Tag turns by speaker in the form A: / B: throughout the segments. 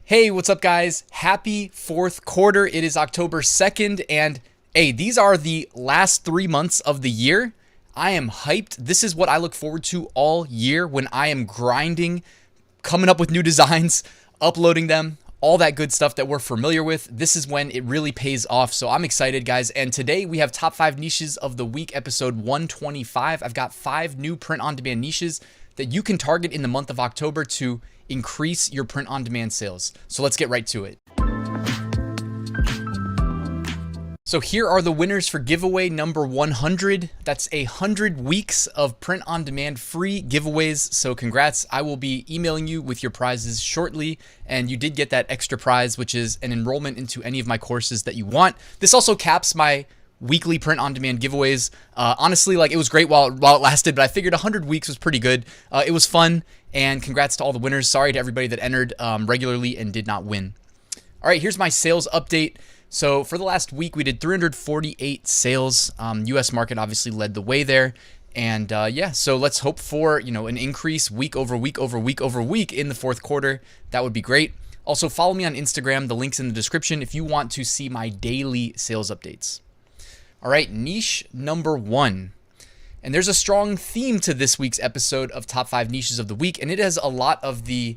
A: Hey, what's up guys? Happy fourth quarter. It is October 2nd and hey, these are the last 3 months of the year. I am hyped. This is what I look forward to all year when I am grinding, coming up with new designs, uploading them, all that good stuff that we're familiar with. This is when it really pays off. So I'm excited, guys. And today we have top 5 niches of the week, episode 125. I've got 5 new print-on-demand niches that you can target in the month of October to increase your print-on-demand sales. So let's get right to it. So here are the winners for giveaway number 100. That's 100 weeks of print-on-demand free giveaways. So congrats. I will be emailing you with your prizes shortly. And you did get that extra prize, which is an enrollment into any of my courses that you want. This also caps my weekly print-on-demand giveaways. Honestly, like, it was great while it lasted, but I figured 100 weeks was pretty good. It was fun, and congrats to all the winners. Sorry to everybody that entered regularly and did not win. All right, here's my sales update. So for the last week, we did 348 sales. US market obviously led the way there. And yeah, so let's hope for, an increase week over week over week over week in the fourth quarter. That would be great. Also, follow me on Instagram. The link's in the description if you want to see my daily sales updates. All right, niche number 1. And there's a strong theme to this week's episode of Top 5 Niches of the Week, and it has a lot of the,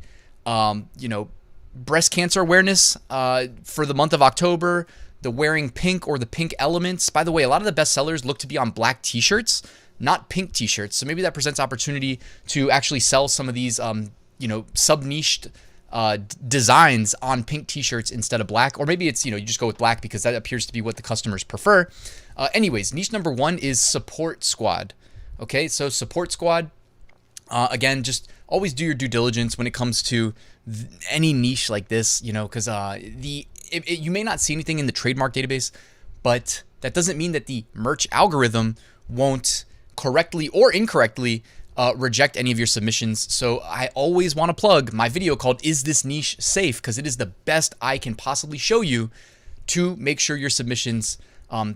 A: breast cancer awareness for the month of October, the wearing pink or the pink elements. By the way, a lot of the best sellers look to be on black t-shirts, not pink t-shirts. So maybe that presents opportunity to actually sell some of these, sub-niched designs on pink t-shirts instead of black, or maybe it's, you just go with black because that appears to be what the customers prefer. Anyways, niche number 1 is support squad. Okay, so support squad, again, just always do your due diligence when it comes to any niche like this, because you may not see anything in the trademark database, but that doesn't mean that the merch algorithm won't correctly or incorrectly reject any of your submissions. So I always want to plug my video called "Is This Niche Safe?" because it is the best I can possibly show you to make sure your submissions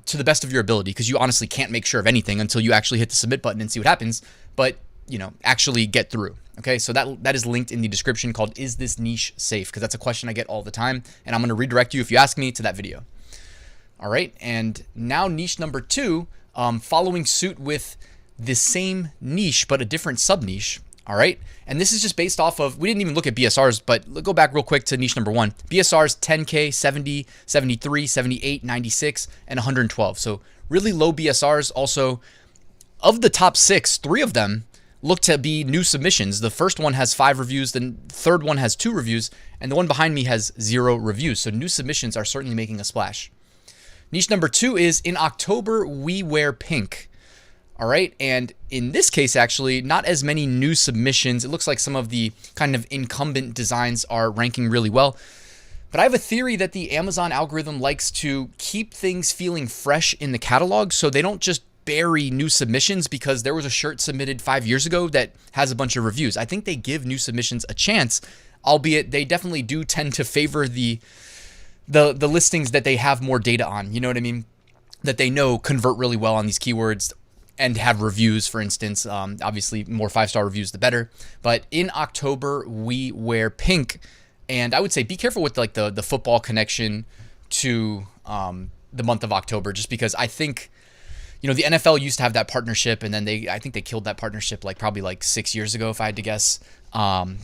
A: to the best of your ability, because you honestly can't make sure of anything until you actually hit the submit button and see what happens, but actually get through. Okay, so that is linked in the description, called "Is This Niche Safe?" because that's a question I get all the time, and I'm going to redirect you, if you ask me, to that video. All right, and now niche number 2, following suit with the same niche but a different sub niche. All right, and this is just based off of, we didn't even look at BSRs, but go back real quick to niche number 1. BSRs 10K, 70, 73, 78, 96, and 112. So really low BSRs. Also, of the top 6, 3 of them look to be new submissions. The first one has 5 reviews, the third one has 2 reviews, and the one behind me has 0 reviews. So new submissions are certainly making a splash. Niche number 2 is in October, we wear pink. All right, and in this case, actually, not as many new submissions. It looks like some of the kind of incumbent designs are ranking really well. But I have a theory that the Amazon algorithm likes to keep things feeling fresh in the catalog, so they don't just bury new submissions because there was a shirt submitted 5 years ago that has a bunch of reviews. I think they give new submissions a chance, albeit they definitely do tend to favor the listings that they have more data on. You know what I mean? That they know convert really well on these keywords and have reviews, for instance. Obviously, more 5-star reviews, the better. But in October, we wear pink. And I would say be careful with like the football connection to the month of October, just because I think, the NFL used to have that partnership, and then I think they killed that partnership probably 6 years ago, if I had to guess,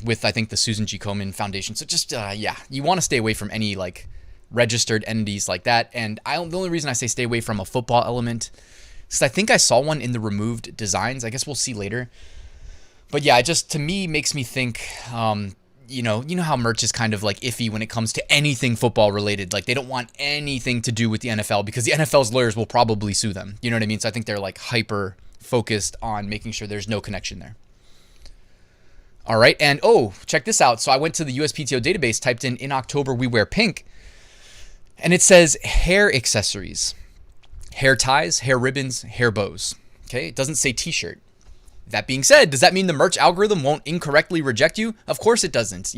A: with, I think, the Susan G. Komen Foundation. So just, yeah, you want to stay away from any registered entities like that. And the only reason I say stay away from a football element, because I think I saw one in the removed designs. I guess we'll see later. But yeah, it just, to me, makes me think, you know how merch is kind of iffy when it comes to anything football related. They don't want anything to do with the NFL because the NFL's lawyers will probably sue them. You know what I mean? So I think they're hyper focused on making sure there's no connection there. All right, and check this out. So I went to the USPTO database, typed in October we wear pink, and it says hair accessories. Hair ties, hair ribbons, hair bows. Okay, it doesn't say t-shirt. That being said, does that mean the merch algorithm won't incorrectly reject you? Of course it doesn't.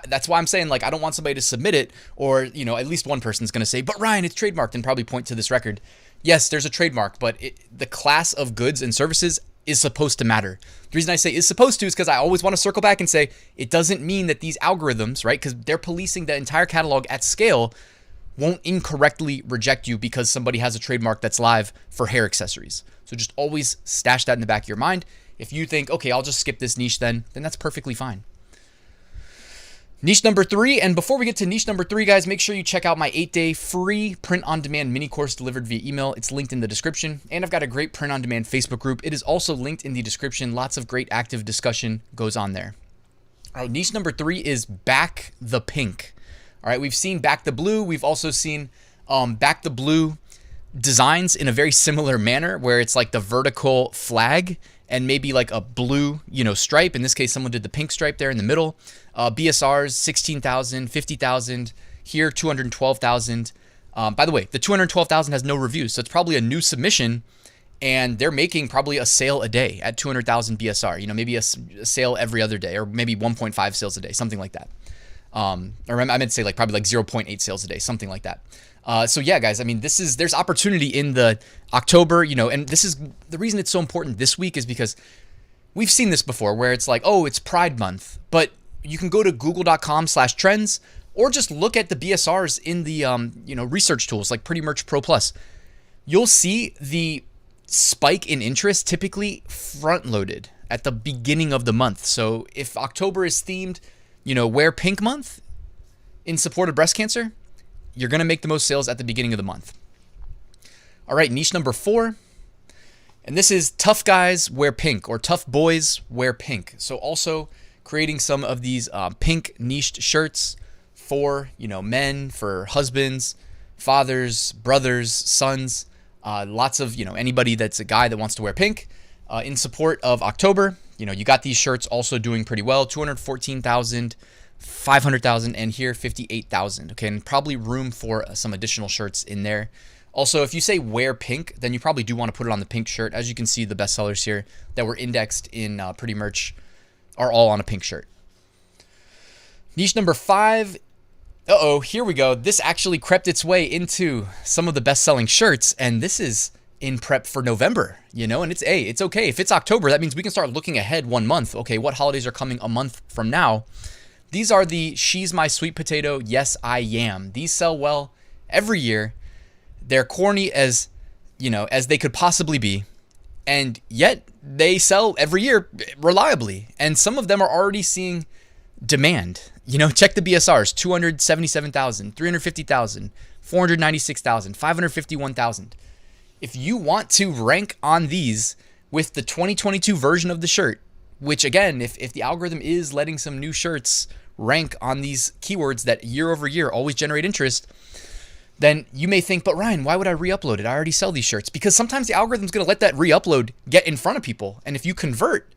A: That's why I'm saying I don't want somebody to submit it, or at least one person's going to say, but Ryan, it's trademarked, and probably point to this record. Yes, there's a trademark, but the class of goods and services is supposed to matter. The reason I say is supposed to is because I always want to circle back and say it doesn't mean that these algorithms, right, because they're policing the entire catalog at scale, won't incorrectly reject you because somebody has a trademark that's live for hair accessories. So just always stash that in the back of your mind. If you think, okay, I'll just skip this niche then that's perfectly fine. Niche number 3, and before we get to niche number 3, guys, make sure you check out my 8-day free print-on-demand mini course delivered via email. It's linked in the description, and I've got a great print-on-demand Facebook group. It is also linked in the description. Lots of great active discussion goes on there. All right, niche number 3 is back the pink. All right, we've seen back the blue. We've also seen back the blue designs in a very similar manner where it's like the vertical flag and maybe like a blue, stripe. In this case, someone did the pink stripe there in the middle. BSRs, 16,000, 50,000. Here, 212,000. By the way, the 212,000 has no reviews, so it's probably a new submission, and they're making probably a sale a day at 200,000 BSR. Maybe a sale every other day, or maybe 1.5 sales a day, something like that. Or I meant to say probably 0.8 sales a day, something like that. So yeah, guys, I mean, there's opportunity in the October, and this is the reason it's so important this week is because we've seen this before where it's like, oh, it's Pride Month, but you can go to google.com/trends or just look at the BSRs in the, research tools like Pretty Merch Pro Plus. You'll see the spike in interest typically front loaded at the beginning of the month. So if October is themed, wear pink month in support of breast cancer, you're going to make the most sales at the beginning of the month. All right, niche number 4. And this is tough guys wear pink or tough boys wear pink. So also creating some of these pink niched shirts for, men, for husbands, fathers, brothers, sons, lots of, anybody that's a guy that wants to wear pink in support of October. You got these shirts also doing pretty well, 214,000, 500,000, and here 58,000. Okay, and probably room for some additional shirts in there. Also, if you say wear pink, then you probably do want to put it on the pink shirt. As you can see, the bestsellers here that were indexed in Pretty Merch are all on a pink shirt. Niche number 5. Here we go. This actually crept its way into some of the best-selling shirts, and this is in prep for November, and it's okay. If it's October, that means we can start looking ahead 1 month. Okay, what holidays are coming a month from now? These are the She's My Sweet Potato, Yes I Am. These sell well every year. They're corny as they could possibly be, and yet they sell every year reliably. And some of them are already seeing demand. Check the BSRs: 277,000, 350,000, 496,000, 551,000. If you want to rank on these with the 2022 version of the shirt, which again, if the algorithm is letting some new shirts rank on these keywords that year over year always generate interest, then you may think, but Ryan, why would I re-upload it? I already sell these shirts. Because sometimes the algorithm's going to let that re-upload get in front of people. And if you convert,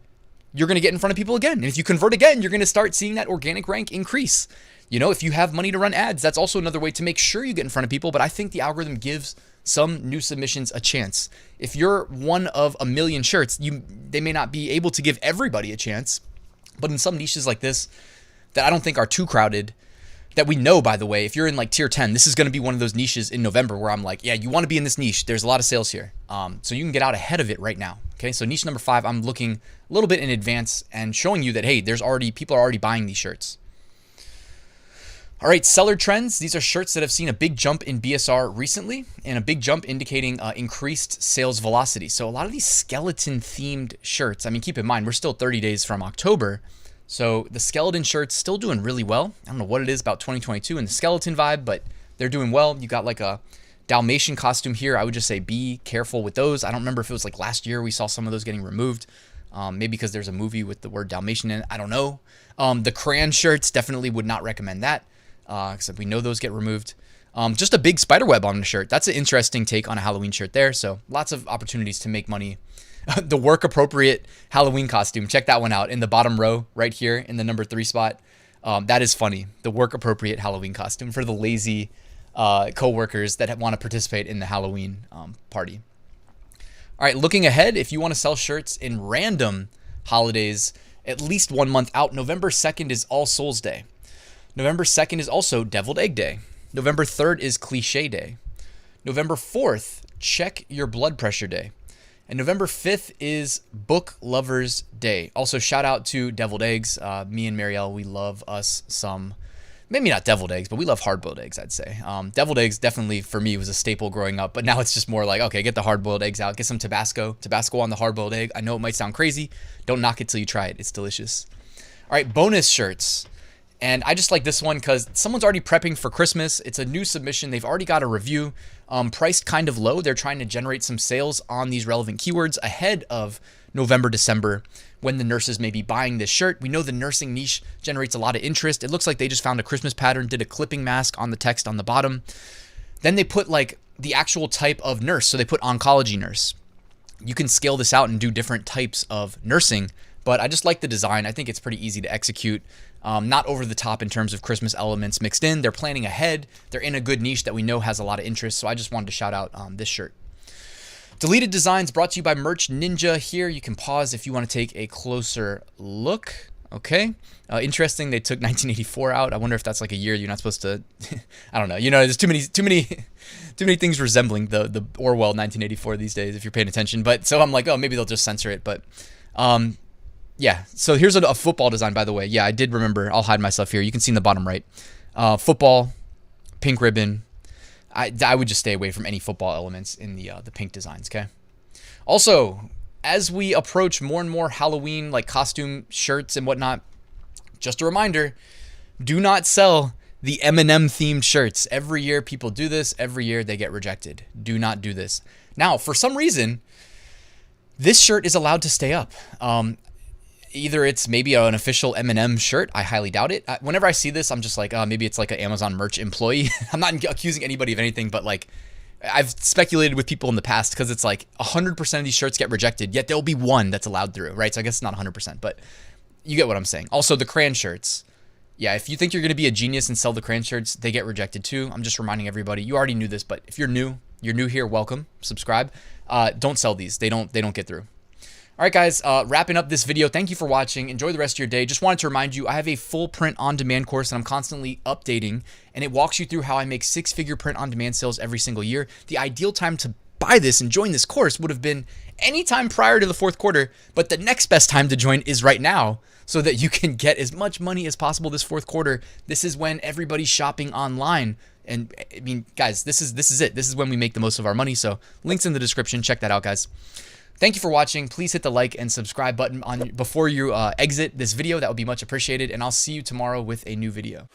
A: you're going to get in front of people again. And if you convert again, you're going to start seeing that organic rank increase. If you have money to run ads, that's also another way to make sure you get in front of people. But I think the algorithm gives some new submissions a chance. If you're one of a million shirts, they may not be able to give everybody a chance. But in some niches like this that I don't think are too crowded, that we know, by the way, if you're in tier 10, this is going to be one of those niches in November where I'm like, yeah, you want to be in this niche. There's a lot of sales here. So you can get out ahead of it right now. Okay, so niche number 5, I'm looking a little bit in advance and showing you that, hey, people are already buying these shirts. All right, seller trends. These are shirts that have seen a big jump in BSR recently and a big jump indicating increased sales velocity. So a lot of these skeleton themed shirts, I mean, keep in mind, we're still 30 days from October. So the skeleton shirts still doing really well. I don't know what it is about 2022 and the skeleton vibe, but they're doing well. You got a Dalmatian costume here. I would just say be careful with those. I don't remember if it was last year we saw some of those getting removed. Maybe because there's a movie with the word Dalmatian in it. I don't know. The crayon shirts, definitely would not recommend that. Except we know those get removed. Just a big spider web on the shirt. That's an interesting take on a Halloween shirt there. So lots of opportunities to make money. The work appropriate Halloween costume. Check that one out in the bottom row right here in the number 3 spot. That is funny. The work appropriate Halloween costume for the lazy co-workers that want to participate in the Halloween party. All right, looking ahead, if you want to sell shirts in random holidays, at least 1 month out, November 2nd is All Souls Day. November 2nd is also Deviled Egg Day. November 3rd is Cliche Day. November 4th, Check Your Blood Pressure Day. And November 5th is Book Lovers Day. Also, shout out to deviled eggs. Me and Marielle, we love us some, maybe not deviled eggs, but we love hard-boiled eggs, I'd say. Deviled eggs definitely, for me, was a staple growing up. But now it's just more like, okay, get the hard-boiled eggs out. Get some Tabasco. Tabasco on the hard-boiled egg. I know it might sound crazy. Don't knock it till you try it. It's delicious. All right, bonus shirts. And I just like this one because someone's already prepping for Christmas. It's a new submission. They've already got a review. Priced kind of low. They're trying to generate some sales on these relevant keywords ahead of November, December, when the nurses may be buying this shirt. We know the nursing niche generates a lot of interest. It looks like they just found a Christmas pattern, did a clipping mask on the text on the bottom. Then they put like the actual type of nurse. So they put oncology nurse. You can scale this out and do different types of nursing, but I just like the design. I think it's pretty easy to execute. Not over the top in terms of Christmas elements mixed in. They're planning ahead. They're in a good niche that we know has a lot of interest. So I just wanted to shout out this shirt. Deleted Designs brought to you by Merch Ninja. Here you can pause if you want to take a closer look. Okay. Interesting. They took 1984 out. I wonder if that's like a year you're not supposed to. I don't know. You know, there's too many things resembling the Orwell 1984 these days if you're paying attention. But so I'm like, oh, maybe they'll just censor it. But yeah, so here's a football design, by the way. Yeah, I did remember. I'll hide myself here. You can see in the bottom right. Football, pink ribbon. I would just stay away from any football elements in the pink designs, okay? Also, as we approach more and more Halloween, like costume shirts and whatnot, just a reminder, do not sell the M&M themed shirts. Every year people do this. Every year they get rejected. Do not do this. Now, for some reason, this shirt is allowed to stay up. Either it's maybe an official M&M shirt. I highly doubt it. Whenever I see this, I'm just like, oh, maybe it's like an Amazon merch employee. I'm not accusing anybody of anything, but like I've speculated with people in the past because it's like 100% of these shirts get rejected, yet there'll be one that's allowed through, right? So I guess it's not 100%, but you get what I'm saying. Also, the crayon shirts. Yeah, if you think you're going to be a genius and sell the crayon shirts, they get rejected too. I'm just reminding everybody. You already knew this, but if you're new here, welcome, subscribe. Don't sell these. They don't get through. All right, guys, wrapping up this video. Thank you for watching. Enjoy the rest of your day. Just wanted to remind you, I have a full print on demand course that I'm constantly updating, and it walks you through how I make 6-figure print on demand sales every single year. The ideal time to buy this and join this course would have been any time prior to the fourth quarter, but the next best time to join is right now so that you can get as much money as possible this fourth quarter. This is when everybody's shopping online. And I mean, guys, this is it. This is when we make the most of our money. So links in the description. Check that out, guys. Thank you for watching. Please hit the like and subscribe button before you exit this video. That would be much appreciated. And I'll see you tomorrow with a new video.